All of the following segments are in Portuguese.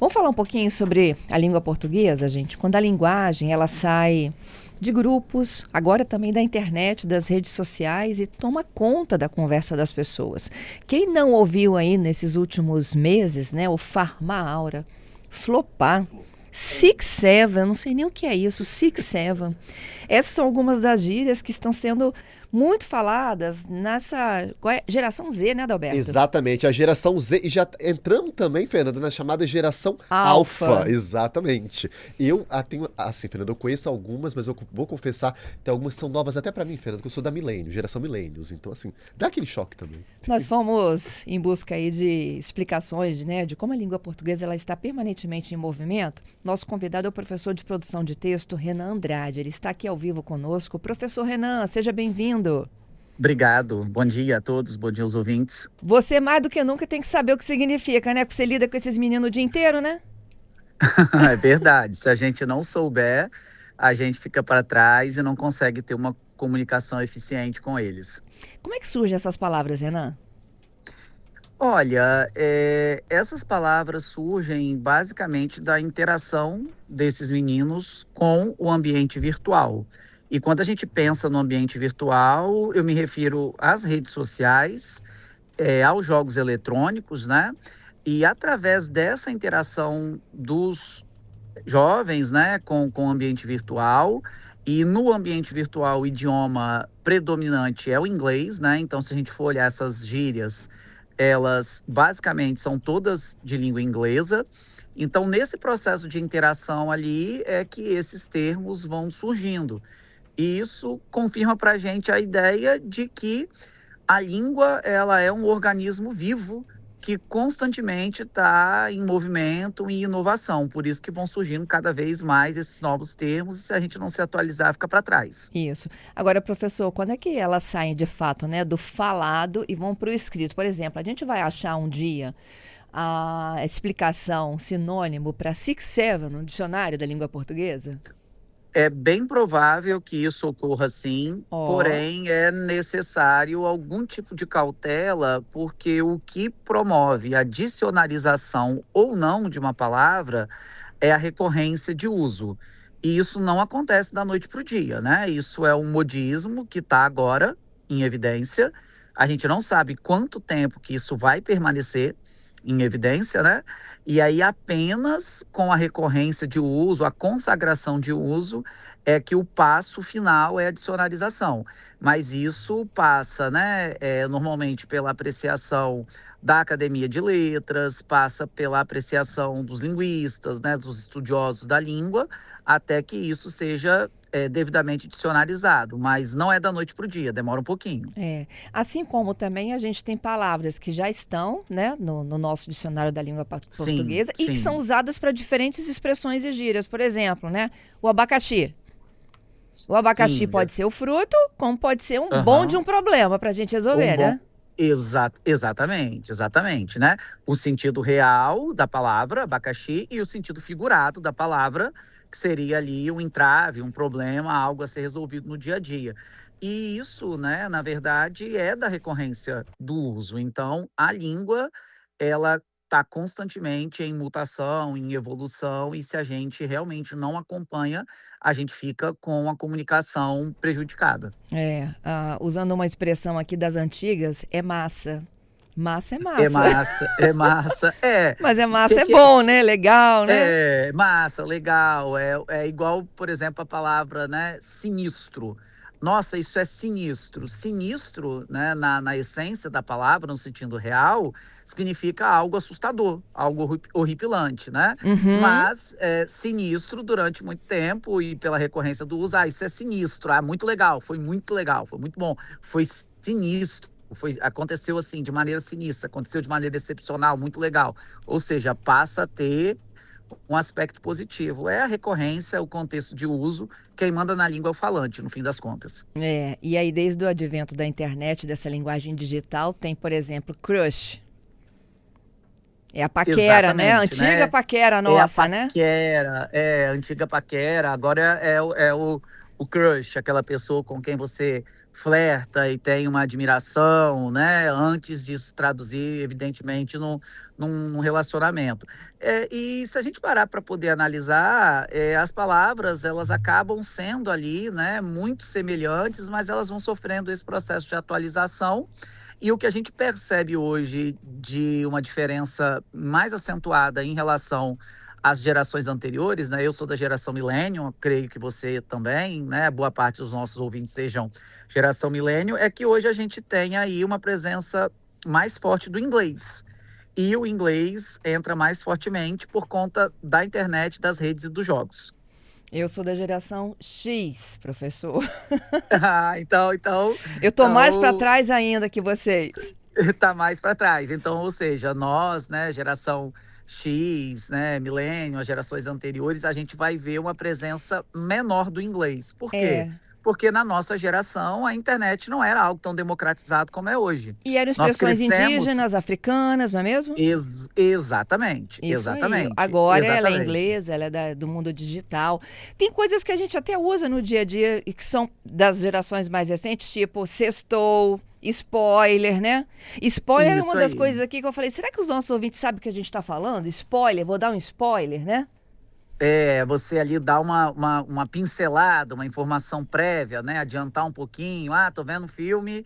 Vamos falar um pouquinho sobre a língua portuguesa, gente? Quando a linguagem ela sai de grupos, agora também da internet, das redes sociais e toma conta da conversa das pessoas. Quem não ouviu aí nesses últimos meses, né, o Farmáaura, Flopar, Six Seven, não sei nem o que é isso, Six Seven. Essas são algumas das gírias que estão sendo muito faladas nessa geração Z, né, Adalberto? Exatamente, a geração Z, e já entramos também, Fernanda, na chamada geração Alfa. Alfa, exatamente. Eu tenho, assim, Fernanda, eu conheço algumas, mas eu vou confessar, tem algumas que são novas até pra mim, Fernanda, que eu sou da Milênio, geração Milênios, então assim, dá aquele choque também. Nós fomos em busca aí de explicações, né, de como a língua portuguesa ela está permanentemente em movimento. Nosso convidado é o professor de produção de texto, Renan Andrade. Ele está aqui ao vivo conosco. Professor Renan, seja bem-vindo. Obrigado. Bom dia a todos, bom dia aos ouvintes. Você mais do que nunca tem que saber o que significa, né? Porque você lida com esses meninos o dia inteiro, né? É verdade. Se a gente não souber, a gente fica para trás e não consegue ter uma comunicação eficiente com eles. Como é que surgem essas palavras, Renan? Olha, essas palavras surgem basicamente da interação desses meninos com o ambiente virtual. E quando a gente pensa no ambiente virtual, eu me refiro às redes sociais, aos jogos eletrônicos, né? E através dessa interação dos jovens, né, com o ambiente virtual, e no ambiente virtual o idioma predominante é o inglês, né? Então, se a gente for olhar essas gírias, elas basicamente são todas de língua inglesa. Então, nesse processo de interação ali é que esses termos vão surgindo. E isso confirma para a gente a ideia de que a língua ela é um organismo vivo que constantemente está em movimento e inovação. Por isso que vão surgindo cada vez mais esses novos termos e se a gente não se atualizar, fica para trás. Isso. Agora, professor, quando é que elas saem de fato, né, do falado e vão para o escrito? Por exemplo, a gente vai achar um dia a explicação, sinônimo para six seven no dicionário da língua portuguesa? É bem provável que isso ocorra sim, porém é necessário algum tipo de cautela, porque o que promove a dicionarização ou não de uma palavra é a recorrência de uso. E isso não acontece da noite para o dia, né? Isso é um modismo que está agora em evidência. A gente não sabe quanto tempo que isso vai permanecer em evidência, né? E aí apenas com a recorrência de uso, a consagração de uso, é que o passo final é a dicionarização. Mas isso passa, né, normalmente pela apreciação da Academia de Letras, passa pela apreciação dos linguistas, né, dos estudiosos da língua, até que isso seja devidamente dicionarizado, mas não é da noite para o dia, demora um pouquinho. Assim como também a gente tem palavras que já estão, né, no nosso dicionário da língua Sim, portuguesa e que são sim. usadas para diferentes expressões e gírias. Por exemplo, né, o abacaxi. O abacaxi Sim, pode ser o fruto, como pode ser um bom de aham. um problema para a gente Um resolver, bom. né? Exatamente, né? O sentido real da palavra abacaxi e o sentido figurado da palavra, que seria ali um entrave, um problema, algo a ser resolvido no dia a dia. E isso, né, na verdade, é da recorrência do uso. Então, a língua, ela está constantemente em mutação, em evolução, e se a gente realmente não acompanha, a gente fica com a comunicação prejudicada. Usando uma expressão aqui das antigas, é massa. Massa é É massa. massa, é massa. Mas é massa, é Que bom, né? Legal, né? é massa, legal. É igual, por exemplo, a palavra, né, sinistro. Nossa, isso é sinistro. Sinistro, né, na essência da palavra, no sentido real, significa algo assustador, algo horripilante, né? Uhum. Mas sinistro durante muito tempo e pela recorrência do uso, isso é sinistro. Muito legal, foi muito bom. Foi sinistro. Aconteceu assim, de maneira sinistra, aconteceu de maneira excepcional, muito legal. Ou seja, passa a ter um aspecto positivo. É a recorrência, o contexto de uso, quem manda na língua é o falante, no fim das contas. E aí desde o advento da internet, dessa linguagem digital, tem, por exemplo, crush. É a paquera, né? A Exatamente, antiga né? paquera É a nossa, né? paquera, a antiga paquera, agora é o crush, aquela pessoa com quem você flerta e tem uma admiração, né? Antes de se traduzir, evidentemente, num relacionamento. E se a gente parar para poder analisar, as palavras elas acabam sendo ali, né, muito semelhantes, mas elas vão sofrendo esse processo de atualização. E o que a gente percebe hoje de uma diferença mais acentuada em relação às gerações anteriores, né? Eu sou da geração Millennium, creio que você também, né? Boa parte dos nossos ouvintes sejam geração Millennium, é que hoje a gente tem aí uma presença mais forte do inglês. E o inglês entra mais fortemente por conta da internet, das redes e dos jogos. Eu sou da geração X, professor. Então, Eu tô mais para trás ainda que vocês. Tá mais para trás. Então, ou seja, nós, né, geração X, né, milênio, as gerações anteriores, a gente vai ver uma presença menor do inglês. Por quê? Porque na nossa geração a internet não era algo tão democratizado como é hoje. E eram expressões indígenas, africanas, não é mesmo? Exatamente, Isso exatamente. Aí. Agora exatamente. Ela é inglesa, ela é do mundo digital. Tem coisas que a gente até usa no dia a dia e que são das gerações mais recentes, tipo sextou, spoiler, né? Spoiler é uma das coisas aqui que eu falei, será que os nossos ouvintes sabem o que a gente está falando? Spoiler, vou dar um spoiler, né? Você ali dá uma pincelada, uma informação prévia, né? Adiantar um pouquinho. Tô vendo um filme.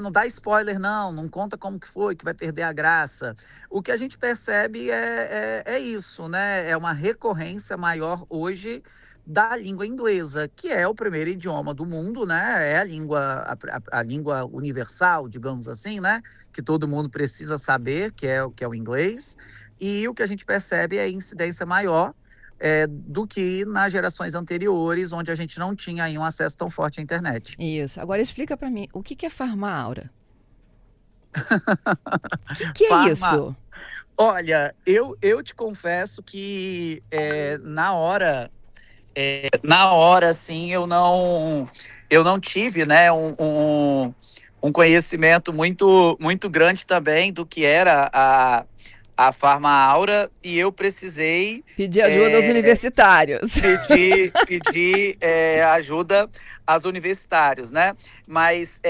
Não dá spoiler, não conta como que foi, que vai perder a graça. O que a gente percebe é isso, né? É uma recorrência maior hoje da língua inglesa, que é o primeiro idioma do mundo, né? É a língua universal, digamos assim, né? Que todo mundo precisa saber, que é o inglês. E o que a gente percebe é a incidência maior do que nas gerações anteriores, onde a gente não tinha aí um acesso tão forte à internet. Isso. Agora explica para mim, o que é Farmaura? O que é isso? Olha, eu te confesso que na hora, assim, eu não tive, né, um conhecimento muito, muito grande também do que era a Farmaura, e eu precisei pedir ajuda aos universitários. Pedir ajuda aos universitários, né? Mas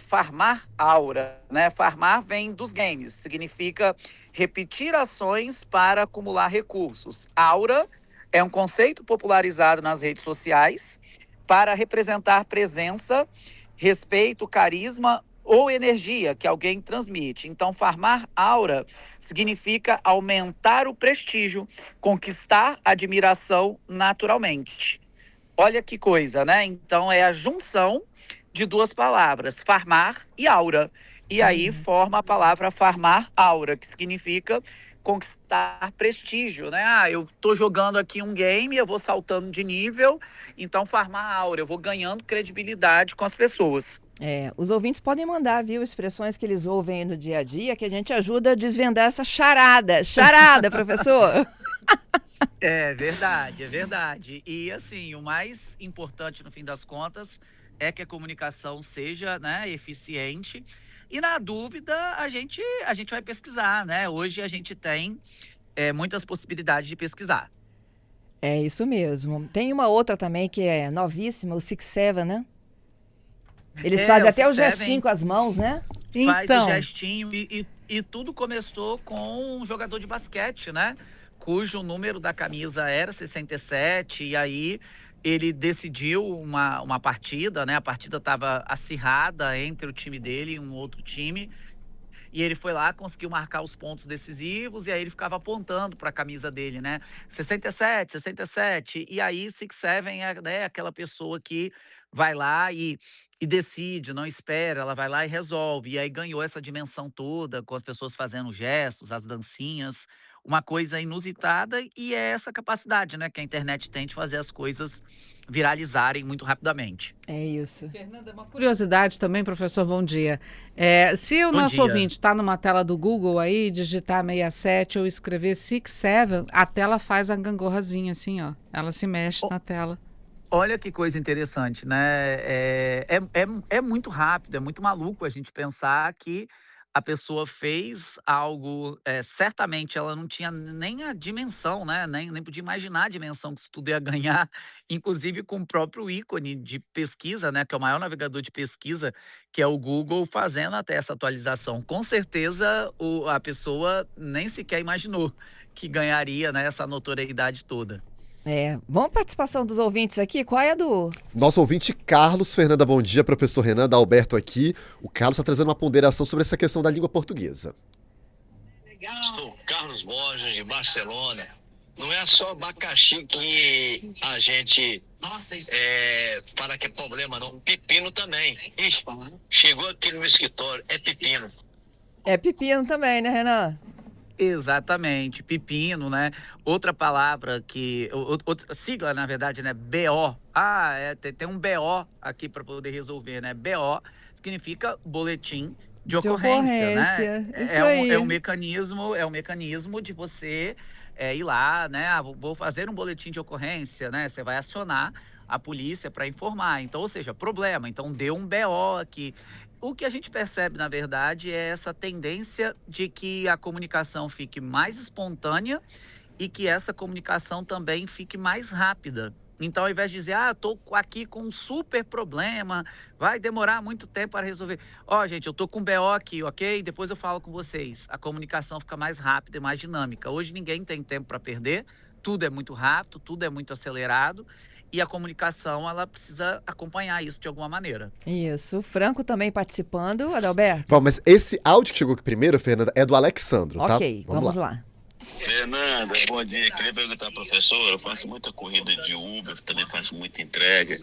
farmar aura, né? Farmar vem dos games, significa repetir ações para acumular recursos. Aura é um conceito popularizado nas redes sociais para representar presença, respeito, carisma ou energia que alguém transmite. Então, farmar aura significa aumentar o prestígio, conquistar admiração naturalmente. Olha que coisa, né? Então, é a junção de duas palavras, farmar e aura. E aí forma a palavra farmar aura, que significa conquistar prestígio, né? Eu tô jogando aqui um game, eu vou saltando de nível, então farmar aura, eu vou ganhando credibilidade com as pessoas. Os ouvintes podem mandar, viu, expressões que eles ouvem aí no dia a dia, que a gente ajuda a desvendar essa charada. Charada, professor! É verdade. E assim, o mais importante no fim das contas é que a comunicação seja, né, eficiente. E na dúvida, a gente vai pesquisar, né? Hoje a gente tem muitas possibilidades de pesquisar. É isso mesmo. Tem uma outra também que é novíssima, o 6-7, né? Eles fazem até o gestinho com as mãos, né? Faz o gestinho e tudo começou com um jogador de basquete, né? Cujo número da camisa era 67, e aí ele decidiu uma partida, né? A partida estava acirrada entre o time dele e um outro time. E ele foi lá, conseguiu marcar os pontos decisivos, e aí ele ficava apontando para a camisa dele, né? 67, 67. E aí 6-7 é, né, aquela pessoa que vai lá e decide, não espera, ela vai lá e resolve. E aí ganhou essa dimensão toda, com as pessoas fazendo gestos, as dancinhas, uma coisa inusitada, e é essa capacidade, né, que a internet tem de fazer as coisas viralizarem muito rapidamente. É isso. Fernanda, uma curiosidade também, professor, bom dia. Se o nosso ouvinte está numa tela do Google aí, digitar 67 ou escrever 6-7, a tela faz a gangorrazinha assim, ó. Ela se mexe na tela. Olha que coisa interessante, né? É muito rápido, é muito maluco a gente pensar que a pessoa fez algo, certamente ela não tinha nem a dimensão, né, nem podia imaginar a dimensão que isso tudo ia ganhar, inclusive com o próprio ícone de pesquisa, né, que é o maior navegador de pesquisa, que é o Google, fazendo até essa atualização. Com certeza a pessoa nem sequer imaginou que ganharia, né, essa notoriedade toda. Vamos à participação dos ouvintes aqui? Qual é a do... Nosso ouvinte Carlos, Fernanda, bom dia, professor Renan, da Alberto aqui. O Carlos está trazendo uma ponderação sobre essa questão da língua portuguesa. Sou Carlos Borges, de Barcelona. Não é só abacaxi que a gente fala que é problema, não. Pepino também. Ixi, chegou aqui no meu escritório, é pepino. É pepino também, né, Renan? Exatamente, pepino, né? Outra palavra outra sigla, na verdade, né? BO. Tem um BO aqui para poder resolver, né? BO significa boletim de ocorrência, né? Isso aí. É um mecanismo de você ir lá, né? Vou fazer um boletim de ocorrência, né? Você vai acionar a polícia para informar. Então, ou seja, problema. Então, deu um BO aqui. O que a gente percebe, na verdade, é essa tendência de que a comunicação fique mais espontânea e que essa comunicação também fique mais rápida. Então, ao invés de dizer, estou aqui com um super problema, vai demorar muito tempo para resolver. Gente, eu estou com um BO aqui, ok? Depois eu falo com vocês. A comunicação fica mais rápida e mais dinâmica. Hoje ninguém tem tempo para perder, tudo é muito rápido, tudo é muito acelerado. E a comunicação, ela precisa acompanhar isso de alguma maneira. Isso. O Franco também participando, Adalberto. Bom, mas esse áudio que chegou aqui primeiro, Fernanda, é do Alexandro, tá? Ok, vamos lá. Fernanda, bom dia. Queria perguntar, professor, eu faço muita corrida de Uber, também faço muita entrega.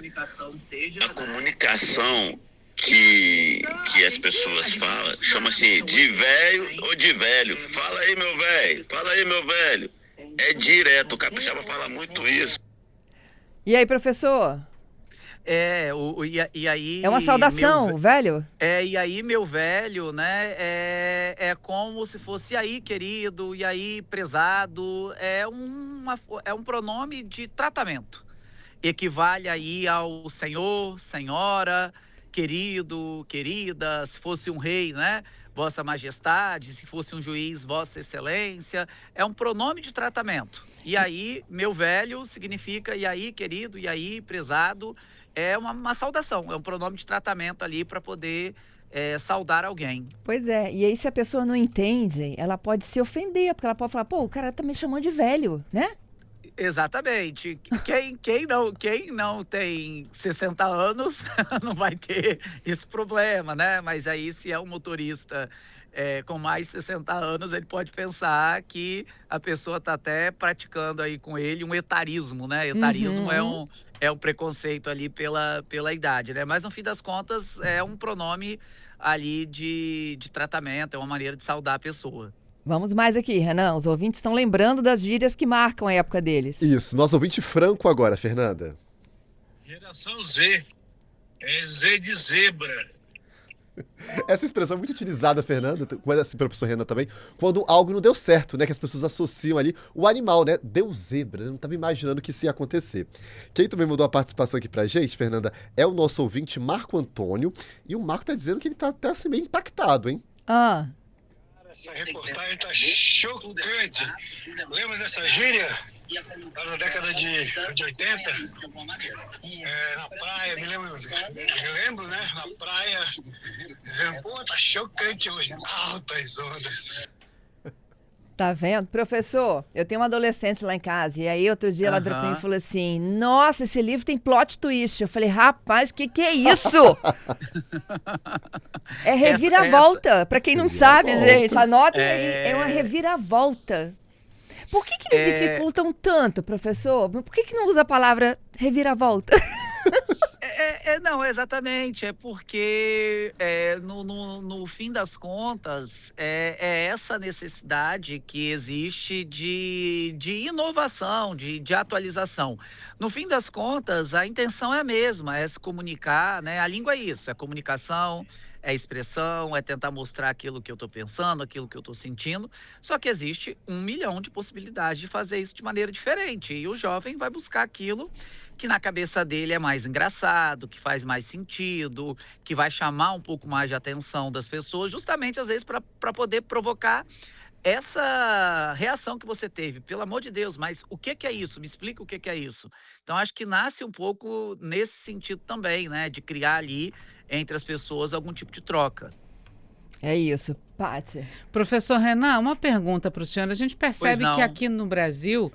A comunicação que as pessoas falam, chama-se de velho ou de velho. Fala aí, meu velho. Fala aí, meu velho. É direto, o capixaba fala muito isso. E aí, professor? E aí... É uma saudação, velho? E aí, meu velho, né? É como se fosse, e aí, querido, e aí, prezado. É um pronome de tratamento. Equivale aí ao senhor, senhora, querido, querida, se fosse um rei, né? Vossa Majestade, se fosse um juiz, Vossa Excelência. É um pronome de tratamento. E aí, meu velho, significa, e aí, querido, e aí, prezado. É uma saudação, é um pronome de tratamento ali para poder saudar alguém. Pois é, e aí se a pessoa não entende, ela pode se ofender, porque ela pode falar, o cara tá me chamando de velho, né? Exatamente. Quem não tem 60 anos não vai ter esse problema, né? Mas aí se é um motorista com mais de 60 anos, ele pode pensar que a pessoa está até praticando aí com ele um etarismo, né? Etarismo é um preconceito ali pela idade, né? Mas no fim das contas é um pronome ali de tratamento, é uma maneira de saudar a pessoa. Vamos mais aqui, Renan. Os ouvintes estão lembrando das gírias que marcam a época deles. Isso, nosso ouvinte Franco agora, Fernanda. Geração Z. É Z de zebra. Essa expressão é muito utilizada, Fernanda, assim, pelo professor Renan também, quando algo não deu certo, né? Que as pessoas associam ali o animal, né? Deu zebra, eu não estava imaginando que isso ia acontecer. Quem também mandou a participação aqui pra gente, Fernanda, é o nosso ouvinte Marco Antônio, e o Marco tá dizendo que ele tá até assim meio impactado, hein? Essa reportagem tá chocante. Lembra dessa gíria? Da década de 80? Na praia, me lembro, né? Na praia, dizendo, tá chocante hoje. Altas ondas. Tá vendo? Professor, eu tenho uma adolescente lá em casa, e aí outro dia ela virou pra mim e falou assim, nossa, esse livro tem plot twist. Eu falei, rapaz, o que é isso? É reviravolta. Pra quem não sabe, gente, anotem aí, é uma reviravolta. Por que eles dificultam tanto, professor? Por que não usa a palavra reviravolta? Não, exatamente. É porque, no fim das contas, é essa necessidade que existe de inovação, de atualização. No fim das contas, a intenção é a mesma, é se comunicar, né? A língua é isso, é comunicação, é expressão, é tentar mostrar aquilo que eu estou pensando, aquilo que eu estou sentindo. Só que existe 1 milhão de possibilidades de fazer isso de maneira diferente. E o jovem vai buscar aquilo que na cabeça dele é mais engraçado, que faz mais sentido, que vai chamar um pouco mais de atenção das pessoas, justamente às vezes para poder provocar essa reação que você teve. Pelo amor de Deus, mas o que é isso? Me explica o que é isso. Então, acho que nasce um pouco nesse sentido também, né? De criar ali entre as pessoas algum tipo de troca. É isso. Paty. Professor Renan, uma pergunta para o senhor. A gente percebe que aqui no Brasil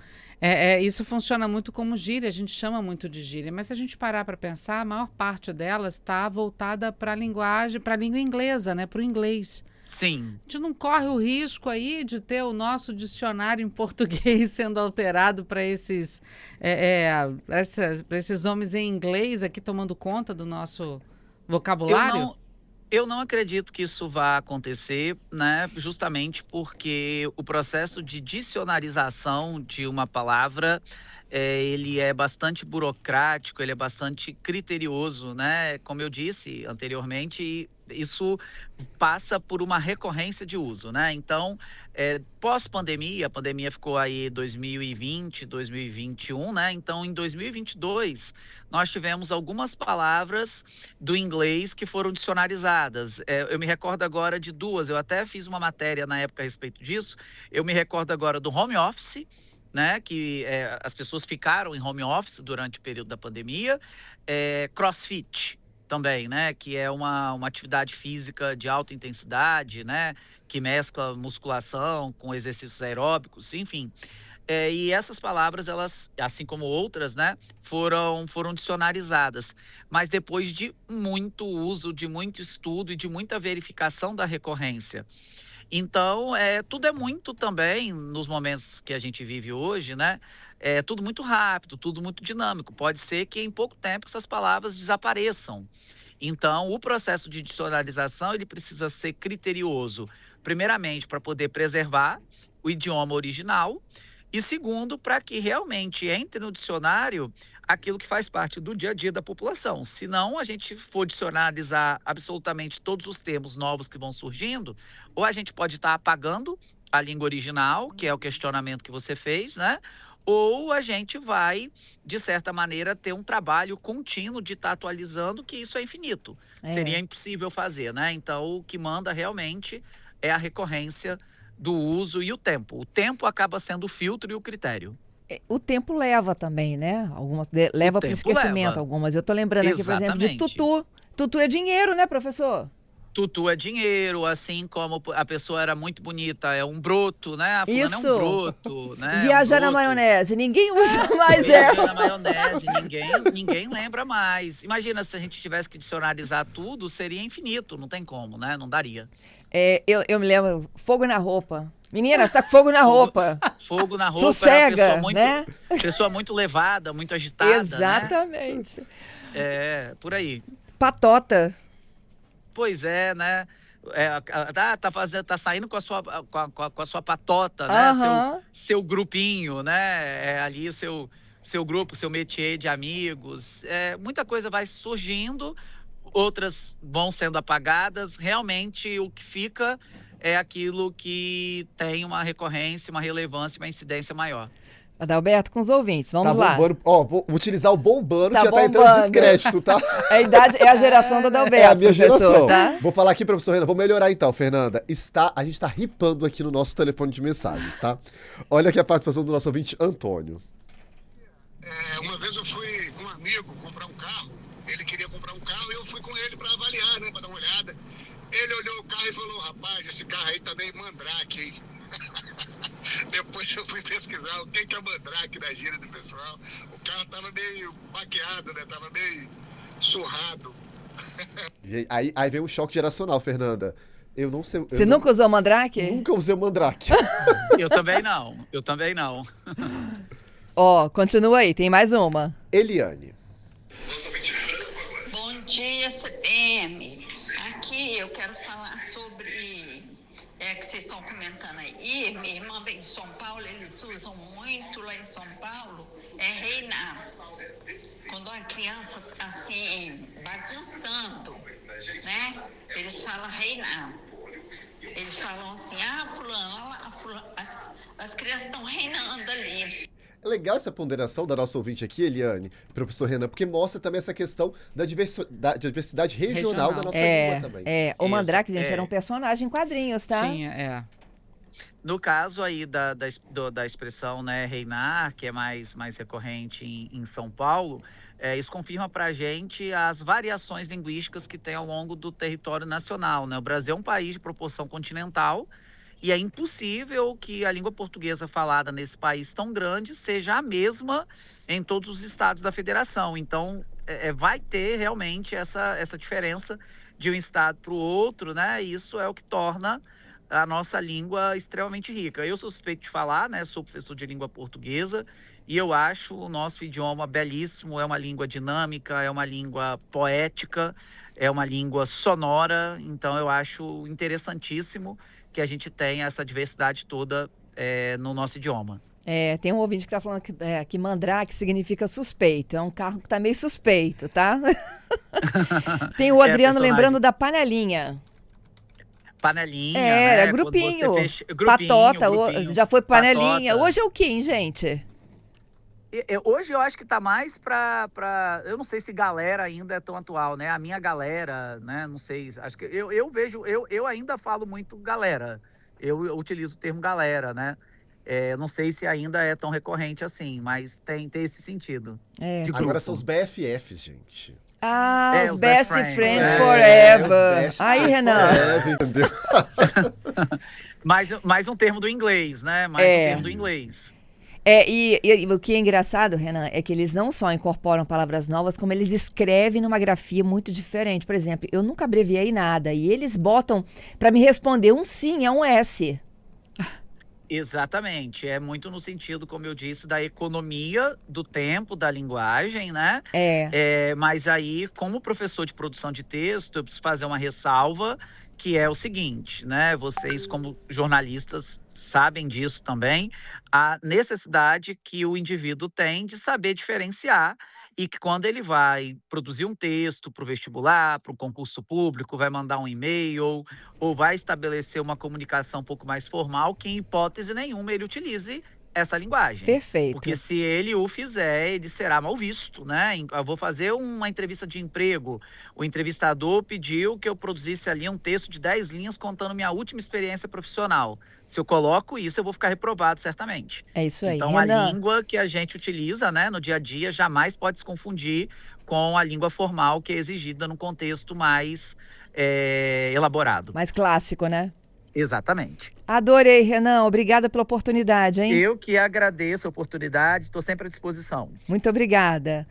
isso funciona muito como gíria, a gente chama muito de gíria, mas se a gente parar para pensar, a maior parte delas está voltada para a linguagem, para a língua inglesa, né? Para o inglês. Sim. A gente não corre o risco aí de ter o nosso dicionário em português sendo alterado para esses nomes em inglês aqui tomando conta do nosso vocabulário? Eu não acredito que isso vá acontecer, né? Justamente porque o processo de dicionarização de uma palavra ele é bastante burocrático, ele é bastante criterioso, né? Como eu disse anteriormente, isso passa por uma recorrência de uso, né? Então, pós-pandemia, a pandemia ficou aí 2020, 2021, né? Então, em 2022, nós tivemos algumas palavras do inglês que foram dicionarizadas. Eu me recordo agora de duas, eu até fiz uma matéria na época a respeito disso. Eu me recordo agora do home office, né, que as pessoas ficaram em home office durante o período da pandemia. CrossFit também, né, que é uma atividade física de alta intensidade, né, que mescla musculação com exercícios aeróbicos, enfim. E essas palavras, elas, assim como outras, né, foram dicionarizadas, mas depois de muito uso, de muito estudo e de muita verificação da recorrência. Então, tudo é muito também, nos momentos que a gente vive hoje, né? É tudo muito rápido, tudo muito dinâmico. Pode ser que em pouco tempo essas palavras desapareçam. Então, o processo de dicionarização, ele precisa ser criterioso, primeiramente, para poder preservar o idioma original, e segundo, para que realmente entre no dicionário aquilo que faz parte do dia a dia da população. Se não a gente for dicionarizar absolutamente todos os termos novos que vão surgindo, ou a gente pode estar apagando a língua original, que é o questionamento que você fez, né? Ou a gente vai, de certa maneira, ter um trabalho contínuo de estar atualizando, que isso é infinito. Seria impossível fazer, né? Então, o que manda realmente é a recorrência do uso e o tempo. O tempo acaba sendo o filtro e o critério. O tempo leva também, né? Algumas leva para o esquecimento, leva. Algumas. Eu estou lembrando aqui, por exemplo, de tutu. Tutu é dinheiro, né, professor? Tutu é dinheiro, assim como a pessoa era muito bonita, é um broto, né? A fulana Isso. É um broto, né? Viajar na maionese, ninguém usa mais essa. Viajar na maionese, ninguém lembra mais. Imagina se a gente tivesse que dicionarizar tudo, seria infinito, não tem como, né? Não daria. Eu me lembro, fogo na roupa. Menina, você tá com fogo na roupa. Fogo na roupa. Sossega, né? Pessoa muito levada, muito agitada. Exatamente. Né? Por aí. Patota. Pois é, né? Tá saindo com a sua patota, né? Uhum. Seu grupinho, né? Ali seu grupo, seu métier de amigos. Muita coisa vai surgindo, outras vão sendo apagadas. Realmente o que fica é aquilo que tem uma recorrência, uma relevância, uma incidência maior. Adalberto, com os ouvintes, vamos lá. Bombando. Vou utilizar o bombando, que já tá entrando descrédito, tá? É a geração do Adalberto. É a minha geração. Tá? Vou falar aqui, professor Renan, vou melhorar então, Fernanda. A gente tá ripando aqui no nosso telefone de mensagens, tá? Olha aqui a participação do nosso ouvinte, Antônio. Uma vez eu fui com um amigo comprar um carro, ele queria comprar um carro e eu fui com ele para avaliar, né, para dar uma olhada. Ele olhou o carro e falou, rapaz, esse carro aí tá meio mandrake, hein? Depois eu fui pesquisar o que é mandrake na gíria do pessoal. O carro tava meio baqueado, né? Tava meio surrado. Aí vem um choque geracional, Fernanda. Eu não sei... Você nunca usou mandrake? Nunca usei o mandrake. Eu também não. Continua aí, tem mais uma. Eliane. Bom dia, CPM. Aqui eu quero falar sobre... que vocês estão comentando aí, minha irmã vem de São Paulo, eles usam muito lá em São Paulo, reinar. Quando uma criança, assim, bagunçando, né, eles falam reinar. Eles falam assim, fulano, as crianças estão reinando ali. Legal essa ponderação da nossa ouvinte aqui, Eliane, professor Renan, porque mostra também essa questão da diversidade regional da nossa língua também. O Mandrake, gente, era um personagem em quadrinhos, tá? Tinha. No caso aí da expressão, né, reinar, que é mais recorrente em São Paulo, isso confirma para a gente as variações linguísticas que tem ao longo do território nacional, né? O Brasil é um país de proporção continental e é impossível que a língua portuguesa falada nesse país tão grande seja a mesma em todos os estados da federação. Então, vai ter realmente essa diferença de um estado para o outro, né? E isso é o que torna a nossa língua extremamente rica. Eu sou suspeito de falar, né? Sou professor de língua portuguesa e eu acho o nosso idioma belíssimo. É uma língua dinâmica, é uma língua poética, é uma língua sonora. Então eu acho interessantíssimo que a gente tenha essa diversidade toda no nosso idioma. Tem um ouvinte que está falando que Mandrake significa suspeito. É um carro que está meio suspeito, tá? Tem o Adriano lembrando da panelinha. Panelinha, né? Grupinho, Patota, já foi panelinha. Patota. Hoje é o que, hein, gente? Hoje eu acho que tá mais pra... Eu não sei se galera ainda é tão atual, né? A minha galera, né? Não sei, acho que eu vejo... Eu ainda falo muito galera. Eu utilizo o termo galera, né? Não sei se ainda é tão recorrente assim, mas tem esse sentido. Agora são os BFFs, gente. Os Best Friends Forever. Aí, Renan. Entendeu? mais um termo do inglês, né? Mais um termo do inglês. E o que é engraçado, Renan, é que eles não só incorporam palavras novas, como eles escrevem numa grafia muito diferente. Por exemplo, eu nunca abreviei nada e eles botam, para me responder, um sim, é um S. Exatamente, é muito no sentido, como eu disse, da economia do tempo, da linguagem, né? Mas aí, como professor de produção de texto, eu preciso fazer uma ressalva, que é o seguinte, né? Vocês, como jornalistas, sabem disso também, a necessidade que o indivíduo tem de saber diferenciar e que quando ele vai produzir um texto para o vestibular, para um concurso público, vai mandar um e-mail ou vai estabelecer uma comunicação um pouco mais formal, que em hipótese nenhuma ele utilize essa linguagem. Perfeito. Porque se ele o fizer, ele será mal visto, né? Eu vou fazer uma entrevista de emprego. O entrevistador pediu que eu produzisse ali um texto de 10 linhas contando minha última experiência profissional. Se eu coloco isso, eu vou ficar reprovado, certamente. É isso aí. Então, Renan, a língua que a gente utiliza, né, no dia a dia jamais pode se confundir com a língua formal que é exigida num contexto mais elaborado. Mais clássico, né? Exatamente. Adorei, Renan. Obrigada pela oportunidade, hein? Eu que agradeço a oportunidade, estou sempre à disposição. Muito obrigada.